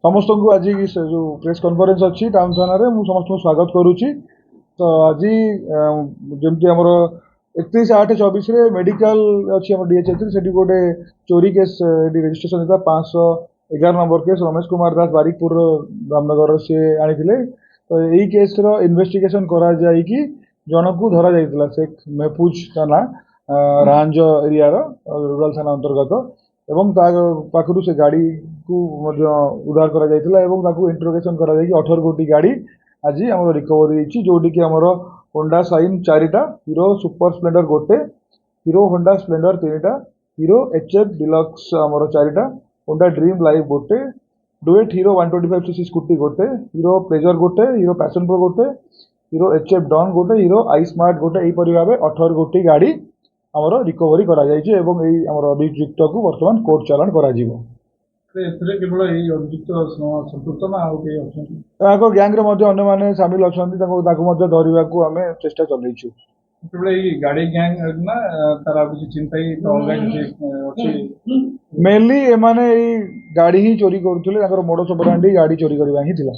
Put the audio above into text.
समस्त को आज जो प्रेस कॉन्फ्रेंस अच्छी टाउन थाना समस्त को स्वागत करुच्ची। तो आज जमी आम 31/8/24 मेडिकल अच्छी DH से गोटे चोरी केस रेजिस्ट्रेशन होता 511 नंबर केस रमेश कुमार दास बारिकपुर रामनगर सी आनी। तो यही केस इन्वेस्टिगेशन करा जाइकी जन को धरा जाइतिला शेख महफूज थाना रांझ एरिया रूराल थाना अंतर्गत एवं पाखु से गाड़ी को उद्धार करा जाइतिला एवं ताकू इंटरोगेशन करा जाइकी 18 गोटी गाड़ी आज आम रिकवरी होती जोटी की आमर होंडा साइन 4टा हीरो सुपर स्प्लेंडर गोटे हीरो होंडा स्प्लेंडर 3टा हीरो HF डिलक्स आमर 4टा होंडा ड्रीम लाइव गोटे डुएट हीरो 125cc स्कूटी गोटे हीरो प्लेजर गोटे हीरो पैशन प्रो गोटे हीरो HF डॉन गोटे हीरो आई स्मार्ट गोटे यहीपरि भाव 18 गोटी गाड़ी आमर रिकवरी करा जाइए एवं यही आमर अभियुक्त को वर्तमान कोर्ट चालाण करा जिवो। केवल यही अभियुक्त संपुक्त ना गैंग अन्य माने सामिल अच्छा धरने को आम चेष्टा चलैछु। गाड़ी गैंग ना तार किसी चिंता ही अच्छी मेनली एमाने गाड़ी ही चोरी करुले मोडस ऑपरेंडी गाड़ी चोरी करवा ही थिला।